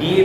BA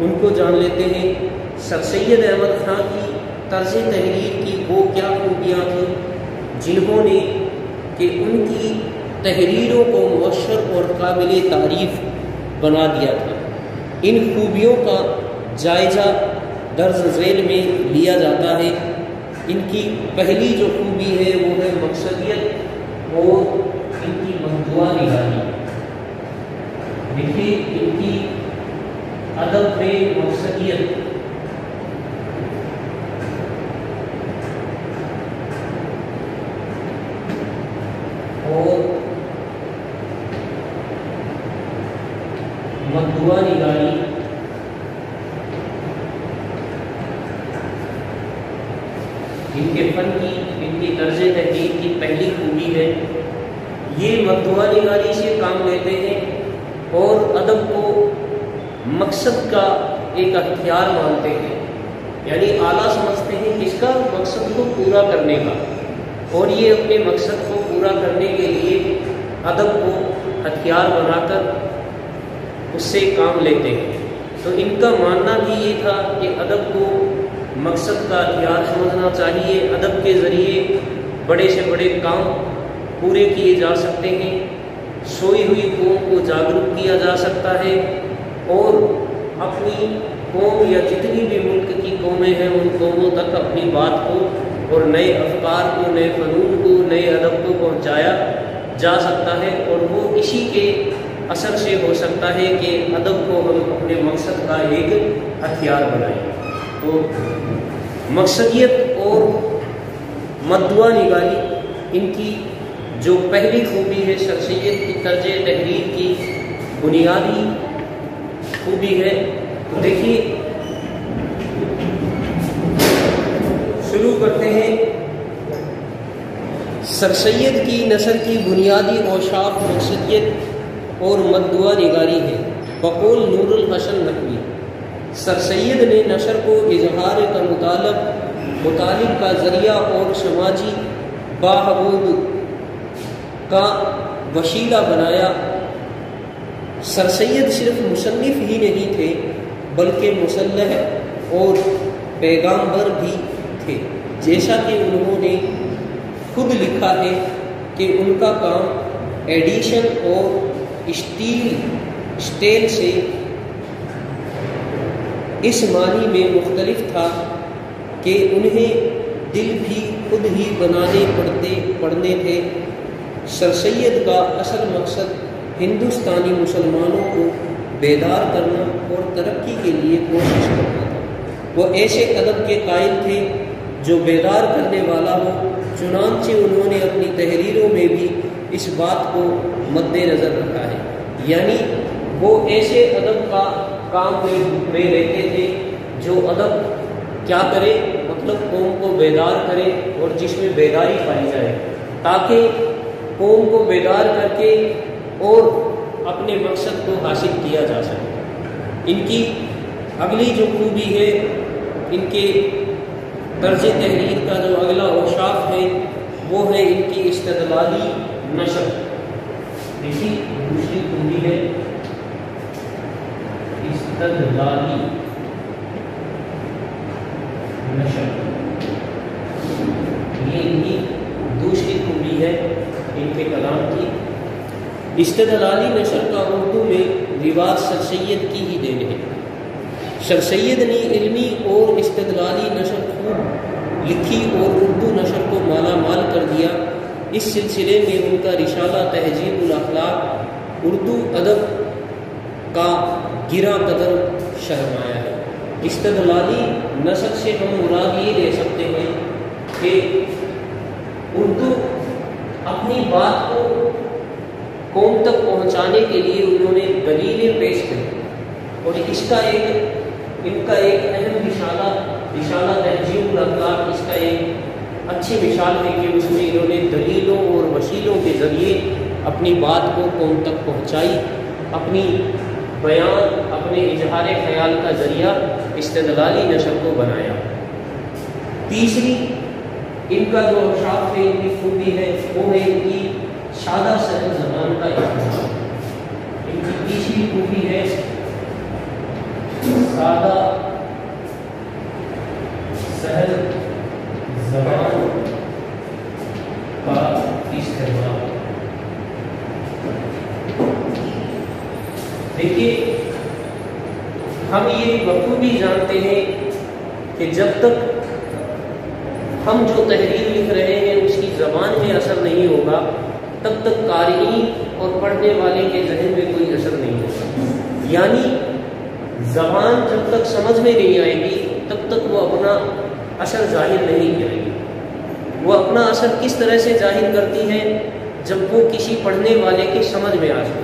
ان کو جان لیتے ہیں۔ سر سید احمد خان کی طرز تحریر کی وہ کیا خوبیاں تھیں جنہوں نے کہ ان کی تحریروں کو مؤثر اور قابل تعریف بنا دیا تھا۔ ان خوبیوں کا جائزہ درج ذیل میں لیا جاتا ہے۔ ان کی پہلی جو خوبی ہے وہ ہے مقصدیت اور ان کی موضوع نگاری۔ دیکھیے ان کی ادب میں مقصدیت اور موضوع نگاری ان کے فن کی، ان کی طرز تحریر کی پہلی خوبی ہے۔ یہ موضوع نگاری سے کام لیتے ہیں اور ادب کو مقصد کا ایک ہتھیار مانتے ہیں، یعنی اعلیٰ سمجھتے ہیں اس کا مقصد کو پورا کرنے کا، اور یہ اپنے مقصد کو پورا کرنے کے لیے ادب کو ہتھیار بنا کر اس سے کام لیتے ہیں۔ تو ان کا ماننا بھی یہ تھا کہ ادب کو مقصد کا ہتھیار سمجھنا چاہیے، ادب کے ذریعے بڑے سے بڑے کام پورے کیے جا سکتے ہیں، سوئی ہوئی قوم کو جاگرک کیا جا سکتا ہے، اور اپنی قوم یا جتنی بھی ملک کی قومیں ہیں ان قوموں تک اپنی بات کو اور نئے افکار کو، نئے فنون کو، نئے ادب کو پہنچایا جا سکتا ہے، اور وہ اسی کے اثر سے ہو سکتا ہے کہ ادب کو ہم اپنے مقصد کا ایک ہتھیار بنائیں۔ تو مقصدیت اور موضوع نگاری ان کی جو پہلی خوبی ہے، سر سید کی طرز تحریر کی بنیادی خوبی ہے۔ تو دیکھیے شروع کرتے ہیں۔ سر سید کی نثر کی بنیادی اوصاف مقصدیت اور موضوع نگاری ہے۔ بقول نور الحسن نقوی، سر سید نے نثر کو اظہار کا مطالب کا ذریعہ اور سماجی بہبود کا وسیلہ بنایا۔ سر سید صرف مصنف ہی نہیں تھے بلکہ مصلح اور پیغامبر بھی تھے، جیسا کہ انہوں نے خود لکھا ہے کہ ان کا کام ایڈیشن اور اسٹیل سے اس معنی میں مختلف تھا کہ انہیں دل بھی خود ہی بنانے پڑنے تھے۔ سر سید کا اصل مقصد ہندوستانی مسلمانوں کو بیدار کرنا اور ترقی کے لیے کوشش کرنا تھا۔ وہ ایسے ادب کے قائل تھے جو بیدار کرنے والا ہو، چنانچہ انہوں نے اپنی تحریروں میں بھی اس بات کو مد نظر رکھا ہے، یعنی وہ ایسے ادب کا کام میں لیتے تھے جو ادب کیا کرے، مطلب قوم کو بیدار کرے اور جس میں بیداری پائی جائے، تاکہ قوم کو بیدار کر کے اور اپنے مقصد کو حاصل کیا جا سکے۔ ان کی اگلی جو خوبی ہے، ان کے طرز تحریر کا جو اگلا اوصاف ہے وہ ہے ان کی استدلالی نثر۔ اسی دوسری خوبی ہے استدلالی نثر، یہ ان کی دوسری خوبی ہے ان کے کلام کی۔ استدلالی نثر کا اردو میں رواج سر سید کی ہی دین ہے۔ سر سید نے علمی اور استدلالی نثر خوب لکھی اور اردو نثر کو مالا مال کر دیا۔ اس سلسلے میں ان کا رسالہ تہذیب الاخلاق اردو ادب کا گرا قدر سرمایہ ہے۔ استدلالی نثر سے ہم مراد یہ لے سکتے ہیں کہ اردو اپنی بات کو قوم تک پہنچانے کے لیے انہوں نے دلیلیں پیش کی، اور ان کا ایک اہم رسالہ تہذیب الاخلاق اس کا ایک اچھی مثال ہے کہ اس میں انہوں نے دلیلوں اور وسیلوں کے ذریعے اپنی بات کو قوم تک پہنچائی، اپنی بیان، اپنے اظہار خیال کا ذریعہ استدلالی نثر کو بنایا۔ تیسری ان کا جو اوصاف ہے، ان کی خوبی ہے، وہ ہے ان کی سادہ سہل زبان کا استعمال۔ ان کی تیسری خوبی ہے سادہ سہل زبان کا استعمال. دیکھیے ہم یہ بخوبی جانتے ہیں کہ جب تک ہم جو تحریر لکھ رہے ہیں اس کی زبان میں اثر نہیں ہوگا تب تک قارئین اور پڑھنے والے کے ذہن میں کوئی اثر نہیں ہوگا. یعنی زبان جب تک سمجھ میں نہیں آئے گی تب تک وہ اپنا اثر ظاہر نہیں کرے گی. وہ اپنا اثر کس طرح سے ظاہر کرتی ہے؟ جب وہ کسی پڑھنے والے کے سمجھ میں آ جائے.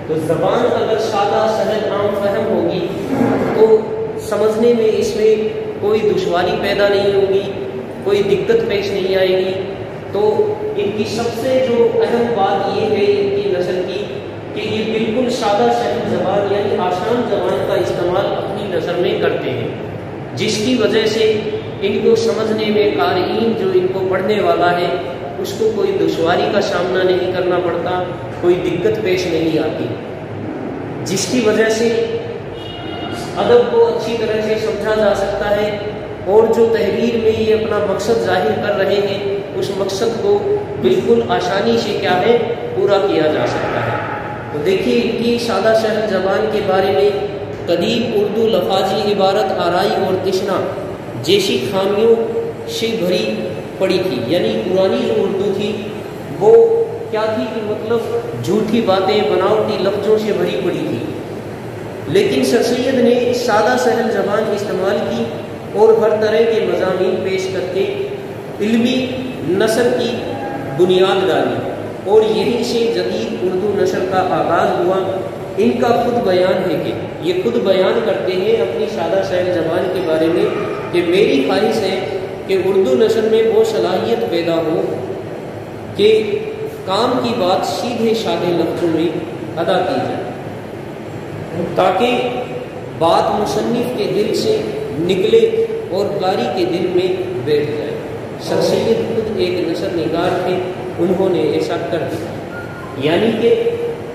تو زبان اگر سادہ سہل عام فہم ہوگی تو سمجھنے میں اس میں کوئی دشواری پیدا نہیں ہوگی، کوئی دقت پیش نہیں آئے گی. تو ان کی سب سے جو اہم بات یہ ہے ان کی نسل کی کہ یہ بالکل سادہ سہل زبان یعنی آسان زبان کا استعمال اپنی نثر میں کرتے ہیں، جس کی وجہ سے ان کو سمجھنے میں قارئین جو ان کو پڑھنے والا ہے اس کو کوئی دشواری کا سامنا نہیں کرنا پڑتا، کوئی دقت پیش نہیں آتی، جس کی وجہ سے ادب کو اچھی طرح سے سمجھا جا سکتا ہے اور جو تحریر میں یہ اپنا مقصد ظاہر کر رہے ہیں اس مقصد کو بالکل آسانی سے کیا ہے پورا کیا جا سکتا ہے. تو دیکھیے ان کی سادہ سہل زبان کے بارے میں قدیم اردو لفاظی عبارت آرائی اور تشنا جیسی خامیوں سے بھری پڑی تھی. یعنی پرانی جو اردو تھی وہ کیا تھی کہ مطلب جھوٹی باتیں بناوٹی لفظوں سے بھری پڑی تھی. لیکن سر سید نے سادہ سہل زبان استعمال کی اور ہر طرح کے مضامین پیش کر کے علمی نثر کی بنیاد ڈالی اور یہیں سے جدید اردو نثر کا آغاز ہوا. ان کا خود بیان ہے کہ یہ خود بیان کرتے ہیں اپنی سادہ سہل زبان کے بارے میں کہ میری خواہش ہے کہ اردو نثر میں وہ صلاحیت پیدا ہو کہ کام کی بات سیدھے سادے لفظوں میں ادا کی جائے تاکہ بات مصنف کے دل سے نکلے اور قاری کے دل میں بیٹھ جائے. سر سید خود ایک نثر نگار تھے، انہوں نے ایسا کر دیا. یعنی کہ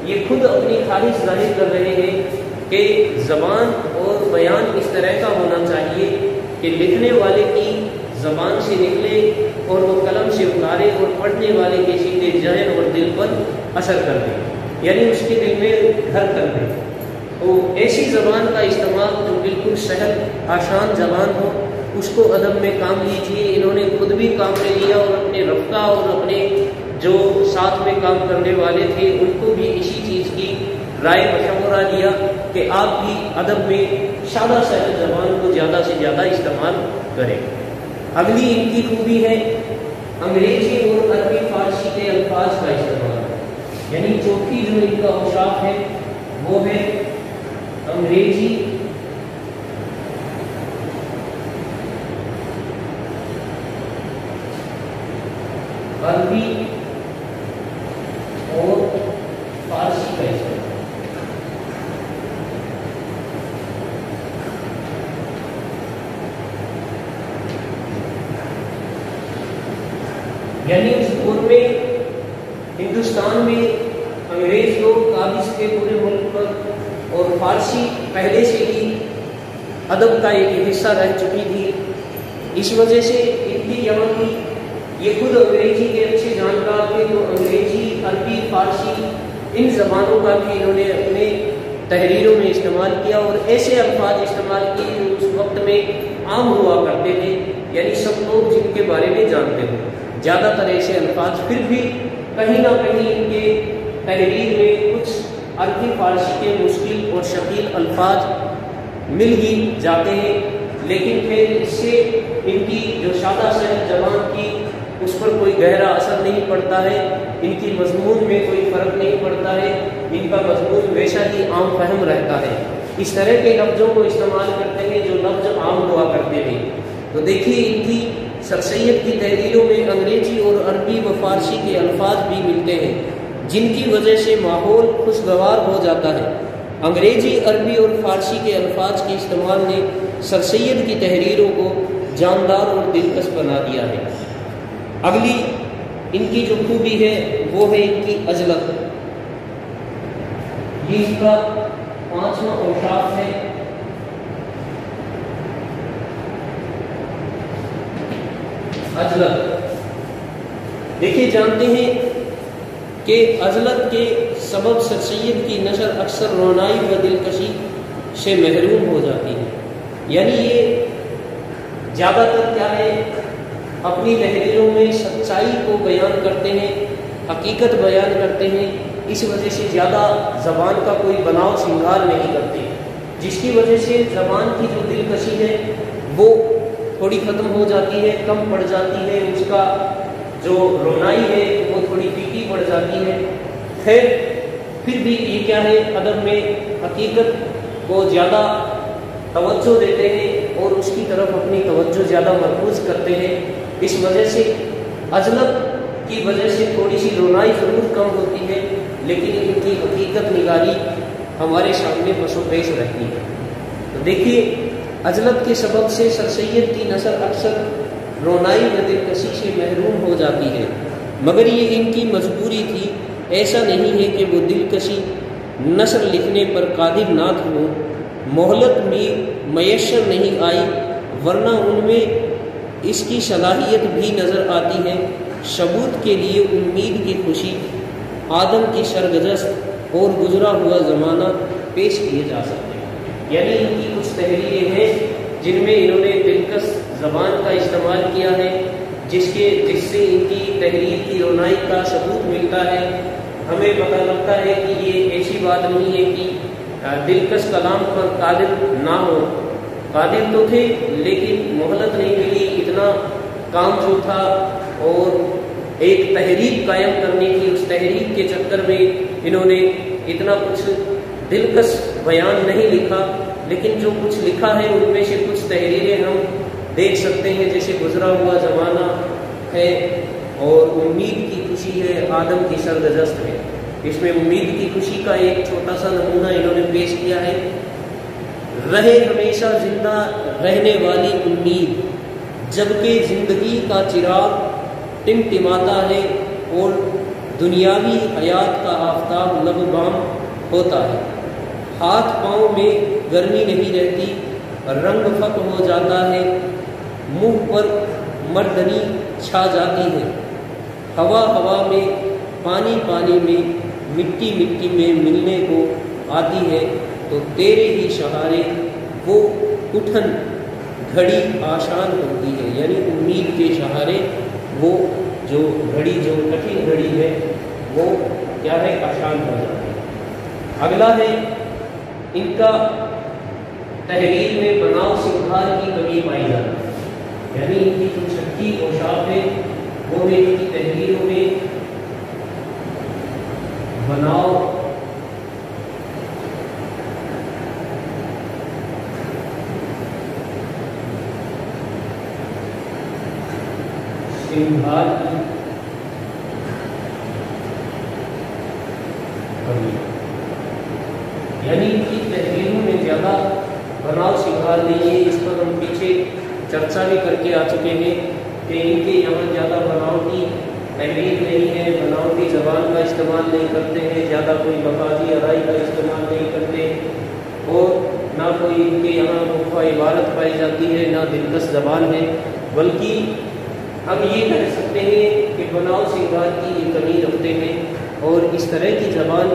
یہ خود اپنی خواہش ظاہر کر رہے ہیں کہ زبان اور بیان اس طرح کا ہونا چاہیے کہ لکھنے والے کی زبان سے نکلے اور وہ قلم سے اتارے اور پڑھنے والے کے سیدھے ذہن اور دل پر اثر کر دے، یعنی اس کے دل میں گھر کر دے. تو ایسی زبان کا استعمال جو بالکل سہل آسان زبان ہو اس کو ادب میں کام لیجیے. انہوں نے خود بھی کام لے لیا اور اپنے رفقا اور اپنے جو ساتھ میں کام کرنے والے تھے ان کو بھی اسی چیز کی رائے مشورہ دیا کہ آپ بھی ادب میں سادہ سہل زبان کو زیادہ سے زیادہ استعمال کریں. اگلی ان کی خوبی ہے انگریزی اور عربی فارسی کے الفاظ کا استعمال. یعنی چوتھی جو ان کا اوصاف ہے وہ ہے انگریزی عربی اور فارسی کا استعمال. یعنی اس دور میں ہندوستان میں انگریز لوگ قابض کے پورے ملک پر اور فارسی پہلے سے ہی ادب کا ایک حصہ رہ چکی تھی. اس وجہ سے ان کی یہاں کی یہ خود انگریزی کے اچھے جانکار تھے تو انگریزی عربی فارسی ان زبانوں کا بھی انہوں نے اپنے تحریروں میں استعمال کیا اور ایسے الفاظ استعمال کیے جو اس وقت میں عام ہوا کرتے تھے، یعنی سب لوگ جن کے بارے میں جانتے تھے. زیادہ تر ایسے الفاظ پھر بھی کہیں نہ کہیں ان کے تحریر میں کچھ عربی فارسی کے مشکل اور شکیل الفاظ مل ہی جاتے ہیں، لیکن پھر اس سے ان کی جو سادہ سہل زبان کی اس پر کوئی گہرا اثر نہیں پڑتا ہے، ان کی مضمون میں کوئی فرق نہیں پڑتا ہے، ان کا مضمون ویسا ہی عام فہم رہتا ہے. اس طرح کے لفظوں کو استعمال کرتے ہیں جو لفظ عام ہوا کرتے ہیں. تو دیکھیے ان کی سر سید کی تحریروں میں انگریزی اور عربی و فارسی کے الفاظ بھی ملتے ہیں جن کی وجہ سے ماحول خوشگوار ہو جاتا ہے. انگریزی عربی اور فارسی کے الفاظ کے استعمال نے سر سید کی تحریروں کو جاندار اور دلکش بنا دیا ہے. اگلی ان کی جو خوبی ہے وہ ہے ان کی عجلت. یہ اس کا 5واں اوصاف ہے عجلت، دیکھیے جانتے ہیں کہ عجلت کے سبب سر سید کی نثر اکثر رونائی و دلکشی سے محروم ہو جاتی ہے. یعنی یہ زیادہ تر کیا ہے، اپنی تحریروں میں سچائی کو بیان کرتے ہیں، حقیقت بیان کرتے ہیں، اس وجہ سے زیادہ زبان کا کوئی بناؤ سنگار نہیں کرتے، جس کی وجہ سے زبان کی جو دلکشی ہے وہ تھوڑی ختم ہو جاتی ہے، کم پڑ جاتی ہے، اس کا جو رونائی ہے وہ تھوڑی پھیکی پڑ جاتی ہے. خیر پھر بھی یہ کیا ہے، ادب میں حقیقت کو زیادہ توجہ دیتے ہیں اور اس کی طرف اپنی توجہ زیادہ مرکوز کرتے ہیں. اس وجہ سے عجلت کی وجہ سے تھوڑی سی رونائی ضرور کم ہوتی ہے، لیکن ان کی حقیقت نگاری ہمارے سامنے پس و پیش رہتی ہے. تو دیکھیے عجلت کے سبب سے سر سید کی نثر اکثر رونائی و دلکشی سے محروم ہو جاتی ہے، مگر یہ ان کی مجبوری تھی. ایسا نہیں ہے کہ وہ دلکشی نثر لکھنے پر قادر نہ ہوں، مہلت میں میسر نہیں آئی، ورنہ ان میں اس کی صلاحیت بھی نظر آتی ہے. ثبوت کے لیے امید کی خوشی، آدم کی سرگزشت اور گزرا ہوا زمانہ پیش کیے جا سکتے ہیں. یعنی ان کی کچھ تحریریں ہیں جن میں انہوں نے دلکش زبان کا استعمال کیا ہے، جس سے ان کی تحریر کی رونائی کا ثبوت ملتا ہے. ہمیں پتہ لگتا ہے کہ یہ ایسی بات نہیں ہے کہ دلکش کلام پر قادر نہ ہو، قادر تو تھے لیکن مہلت نہیں ملی. اتنا کام جو تھا اور ایک تحریک قائم کرنے کی، اس تحریک کے چکر میں انہوں نے اتنا کچھ دلکش بیان نہیں لکھا، لیکن جو کچھ لکھا ہے ان میں سے کچھ تحریریں ہم دیکھ سکتے ہیں، جیسے گزرا ہوا زمانہ ہے اور امید کی خوشی ہے، آدم کی سرگزشت ہے. اس میں امید کی خوشی کا ایک چھوٹا سا نمونہ انہوں نے پیش کیا ہے. رہے ہمیشہ زندہ رہنے والی امید، جبکہ زندگی کا چراغ ٹمٹماتا ہے اور دنیاوی حیات کا آفتاب لببام ہوتا ہے. ہاتھ پاؤں میں گرمی نہیں رہتی، رنگ فک ہو جاتا ہے، منہ پر مردنی چھا جاتی ہے. ہوا ہوا میں، پانی پانی میں، مٹی مٹی میں ملنے کو آتی ہے، تو تیرے ہی سہارے وہ اٹھن گھڑی آسان ہوتی ہے. یعنی امید کے سہارے وہ جو گھڑی، جو کٹھن گھڑی ہے وہ کیا ہے، آسان ہو جاتی ہے. اگلا ہے ان کا تحریر میں بناؤ سنگھار کی کمی پائی جاتی ہے. یعنی ان کی جو چھٹی اوصاف ہے وہ ہے ان کی تحریروں میں بناؤ سنگھار کی کمی، یعنی ان کی تحریروں میں زیادہ بناؤ سنگھار نہیں ہے. اس پر ہم پیچھے چرچا بھی کر کے آ چکے ہیں کہ ان کے یہاں زیادہ بناوٹی تحریر نہیں ہے، بناوٹی زبان کا استعمال نہیں کرتے ہیں، زیادہ کوئی مفادی ارائی کا استعمال نہیں کرتے، اور نہ کوئی ان کے یہاں مخفی عبارت پائی جاتی ہے، نہ دلکش زبان ہے. بلکہ ہم یہ کہہ سکتے ہیں کہ بناؤ سنگھار کی یہ کمی رکھتے ہیں اور اس طرح کی زبان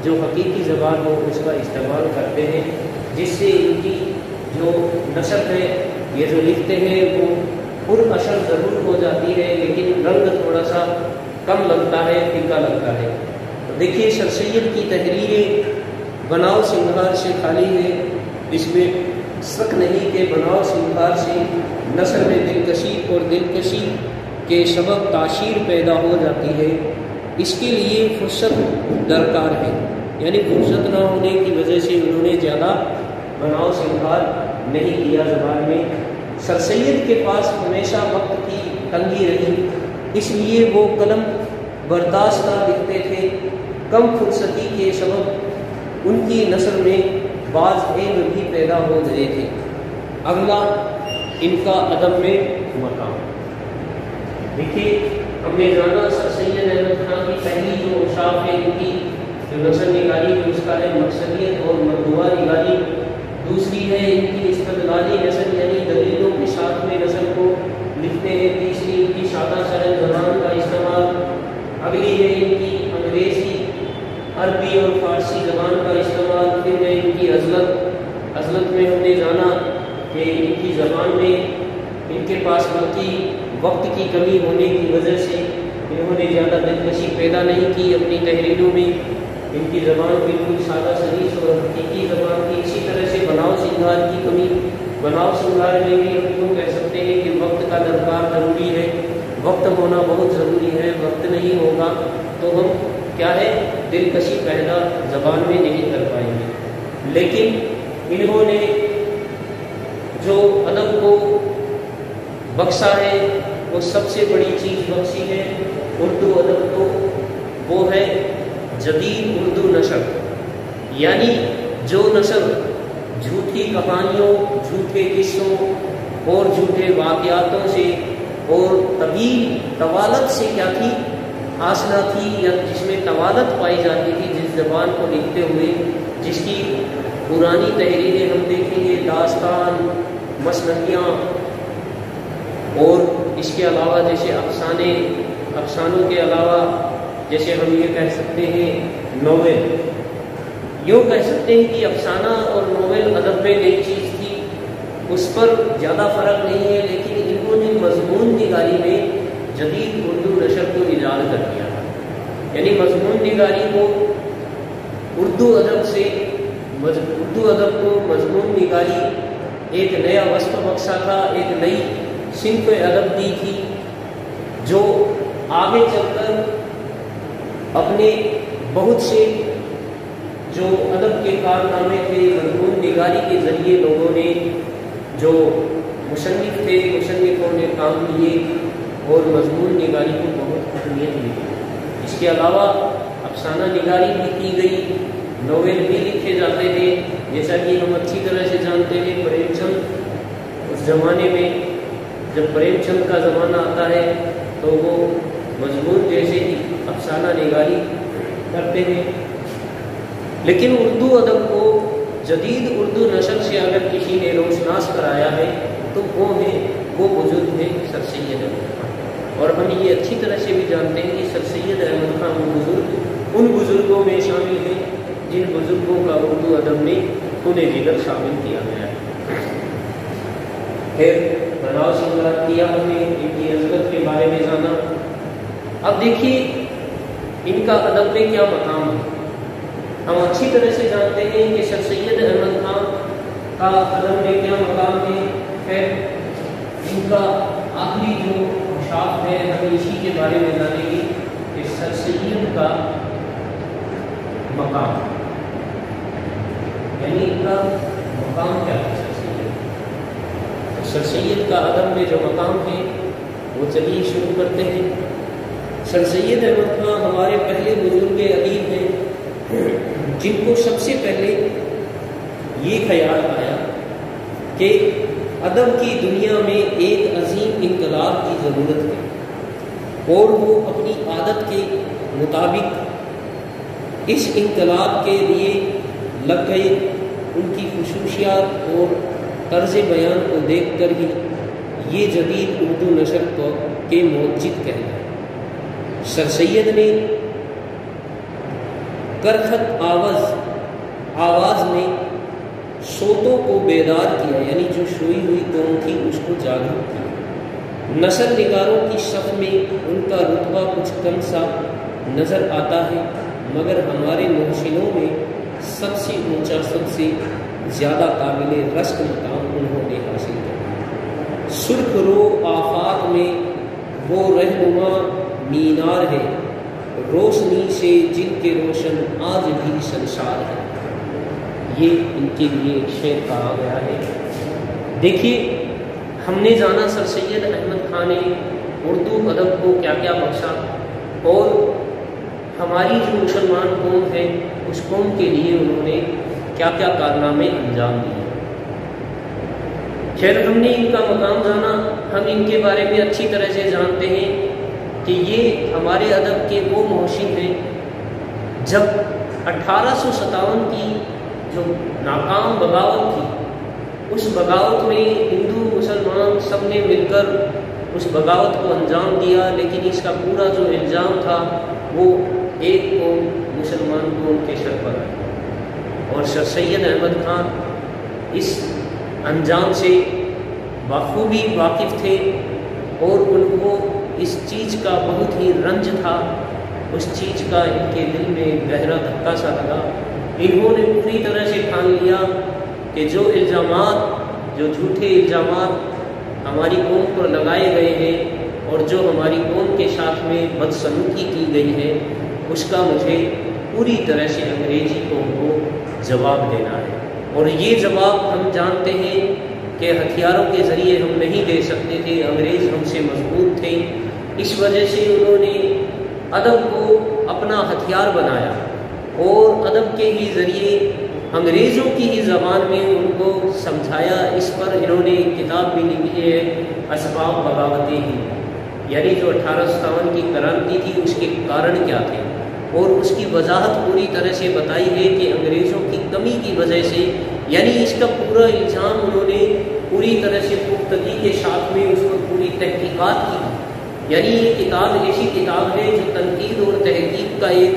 جو حقیقی زبان ہو اس کا استعمال کرتے ہیں، جس سے ان کی جو نثر ہے، یہ جو لکھتے ہیں وہ پر اثر ضرور ہو جاتی ہے، لیکن رنگ تھوڑا سا کم لگتا ہے، پھیکا لگتا ہے. تو دیکھیے سر سید کی تحریریں بناؤ سنگھار سے خالی ہے. اس میں شک نہیں کہ بناؤ سنگھار سے نثر میں دلکشی اور دلکشی کے سبب تاثیر پیدا ہو جاتی ہے. اس کے لیے فرصت درکار ہے، یعنی فرصت نہ ہونے کی وجہ سے انہوں نے زیادہ بناؤ سنگھار نہیں کیا زبان میں. سر سید کے پاس ہمیشہ وقت کی تنگی رہی، اس لیے وہ قلم برداشتہ لکھتے تھے. کم فرصتی کے سبب ان کی نثر میں بعض عیب بھی پیدا ہو گئے تھے. اگلا ان کا ادب میں مقام. دیکھیے ہم نے جانا سر سید احمد خان کی پہلی جو اوصاف ہے ان کی جو نثر نگاری ہے اس کا ہے مقصدیت اور مردوہ نگاری. دوسری ہے ان کی استدلالی نثر، یعنی دلیلوں کے ساتھ میں نثر کو لکھتے ہیں. تیسری ان کی کہ ان کی زبان میں ان کے پاس بلکہ وقت کی کمی ہونے کی وجہ سے انہوں نے زیادہ دلکشی پیدا نہیں کی اپنی تحریروں میں. ان کی زبان بالکل سادہ سلیس اور حقیقی زبان کی. اسی طرح سے بناؤ سنگار کی کمی، بناؤ سنگار میں بھی ہم کیوں کہہ سکتے ہیں کہ وقت کا درکار ضروری ہے، وقت ہونا بہت ضروری ہے. وقت نہیں ہوگا تو ہم کیا ہے دلکشی پیدا زبان میں نہیں کر پائیں گے. لیکن انہوں نے جو ادب کو بخشا ہے وہ سب سے بڑی چیز بخشی ہے اردو ادب کو، وہ ہے جدید اردو نثر. یعنی جو نثر جھوٹی کہانیوں، جھوٹے قصوں اور جھوٹے واقعاتوں سے اور طویل طوالت سے کیا تھی آشنا تھی، یا جس میں طوالت پائی جاتی تھی جس زبان کو لکھتے ہوئے، جس کی پرانی تحریریں ہم دیکھیں گے، داستان، مثنویاں اور اس کے علاوہ جیسے افسانوں کے علاوہ جیسے ہم یہ کہہ سکتے ہیں ناول. یوں کہہ سکتے ہیں کہ افسانہ اور ناول ادب میں نئی چیز تھی، اس پر زیادہ فرق نہیں ہے، لیکن انہوں نے مضمون نگاری میں جدید اردو نثر کو ایجاد کر دیا. یعنی مضمون نگاری کو اردو ادب کو مضمون نگاری ایک نیا وصف بخشا تھا، ایک نئی صنف ادب دی تھی جو آگے چل کر اپنے بہت سے جو ادب کے کارنامے تھے مضمون نگاری کے ذریعے لوگوں نے جو مصنفوں نے کام کیے اور مضمون نگاری کو بہت اہمیت ملی. اس کے علاوہ افسانہ نگاری بھی کی گئی، ناول بھی لکھے جاتے تھے. جیسا کہ ہم اچھی طرح سے جانتے ہیں پریم چند اس زمانے میں جب پریم چند کا زمانہ آتا ہے تو وہ مضمون جیسے ہی افسانہ نگاری کرتے ہیں. لیکن اردو ادب کو جدید اردو نثر سے اگر کسی نے روشناس کرایا ہے تو وہ بزرگ ہیں سر سید احمد خان. اور ہم یہ اچھی طرح سے بھی جانتے ہیں کہ سر سید احمد خان وہ بزرگ ان بزرگوں میں شامل ہیں جن بزرگوں کا اردو ادب میں خون جگر شامل کیا گیا ہے. پھر بناؤ سنگار کیا ہم نے، ان کی عظمت کے بارے میں جانا. اب دیکھیے ان کا ادب میں کیا مقام ہے. ہم اچھی طرح سے جانتے ہیں کہ سر سید احمد خان کا ادب میں کیا مقام ہے. پھر ان کا آخری جو شاپ ہے ہم اسی کے بارے میں جانیں گے کہ سر سید کا مقام، یعنی ان کا مقام کیا ہے. سر سید کا ادب میں جو مقام ہے وہ چلیے شروع کرتے ہیں. سر سید احمد خان ہمارے پہلے بزرگ ادیب ہیں جن کو سب سے پہلے یہ خیال آیا کہ ادب کی دنیا میں ایک عظیم انقلاب کی ضرورت ہے، اور وہ اپنی عادت کے مطابق اس انقلاب کے لیے لگ گئے. ان کی خصوصیات اور طرز بیان کو دیکھ کر ہی یہ جدید اردو نثر کے موجد کہنا ہے. سر سید نے کرخت آواز میں سوتوں کو بیدار کیا، یعنی جو سوئی ہوئی قوم تھی اس کو جاگرک کیا. نثر نگاروں کی صف میں ان کا رتبہ کچھ کم سا نظر آتا ہے، مگر ہمارے محسنوں میں سب سے اونچا، سب سے زیادہ قابل رشک مقام انہوں نے حاصل کیا. سرخ رو آفاق میں وہ رہنما مینار ہے، روشنی سے جن کے روشن آج بھی سنسار ہے. یہ ان کے لیے ایک شعر کہا گیا ہے. دیکھیے ہم نے جانا سر سید احمد خان نے اردو ادب کو کیا کیا بخشا، اور ہماری جو مسلمان قوم ہے اس قوم کے لیے انہوں نے کیا کیا کارنامے انجام دیے. خیر ہم نے ان کا مقام جانا. ہم ان کے بارے میں اچھی طرح سے جانتے ہیں کہ یہ ہمارے ادب کے وہ محسن ہیں جب 1857 کی جو ناکام بغاوت تھی، اس بغاوت میں ہندو مسلمان سب نے مل کر اس بغاوت کو انجام دیا، لیکن اس کا پورا جو الزام تھا وہ ایک قوم مسلمان قوم کے سر پر ہے. اور سر سید احمد خان اس انجام سے بخوبی واقف تھے اور ان کو اس چیز کا بہت ہی رنج تھا، اس چیز کا ان کے دل میں گہرا دھکا سا لگا۔ انہوں نے پوری طرح سے ٹھان لیا کہ جو الزامات، جو جھوٹے الزامات ہماری قوم پر لگائے گئے ہیں اور جو ہماری قوم کے ساتھ میں بدسلوکی کی گئی ہے، اس کا مجھے پوری طرح سے انگریزی قوم کو جواب دینا ہے۔ اور یہ جواب ہم جانتے ہیں کہ ہتھیاروں کے ذریعے ہم نہیں دے سکتے تھے، انگریز ہم سے مضبوط تھے، اس وجہ سے انہوں نے ادب کو اپنا ہتھیار بنایا اور ادب کے ہی ذریعے انگریزوں کی ہی زبان میں ان کو سمجھایا۔ اس پر انہوں نے ایک کتاب بھی لکھی ہے، اسباب بغاوت ہند، یعنی جو 1857 کی کرانتی تھی اس کے کارن کیا تھے، اور اس کی وضاحت پوری طرح سے بتائی ہے کہ انگریزوں کی کمی کی وجہ سے، یعنی اس کا پورا الزام انہوں نے پوری طرح سے پختگی کے ساتھ میں اس پر پوری تحقیقات کی۔ یعنی یہ کتاب ایسی کتاب ہے جو تنقید اور تحقیق کا ایک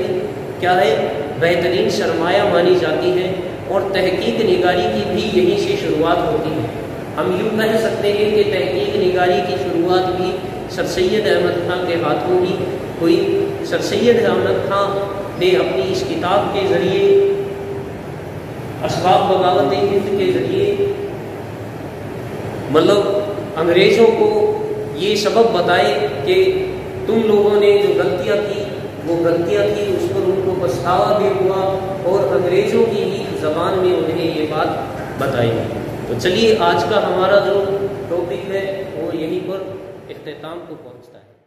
کیا ہے بہترین سرمایہ مانی جاتی ہے، اور تحقیق نگاری کی بھی یہیں سے شروعات ہوتی ہے۔ ہم یوں کہہ سکتے ہیں کہ تحقیق نگاری کی شروعات بھی سر سید احمد خان کے ہاتھوں ہی ہوئی۔ سر سید احمد خان نے اپنی اس کتاب کے ذریعے، اسباب بغاوت ہند کے ذریعے، مطلب انگریزوں کو یہ سبب بتائے کہ تم لوگوں نے جو غلطیاں کی وہ غلطیاں تھی، اس پر ان کو پچھتاوا بھی ہوا، اور انگریزوں کی ہی زبان میں انہیں یہ بات بتائی۔ تو چلیے آج کا ہمارا جو ٹاپک ہے وہ یہیں پر اختتام کو پہنچتا ہے۔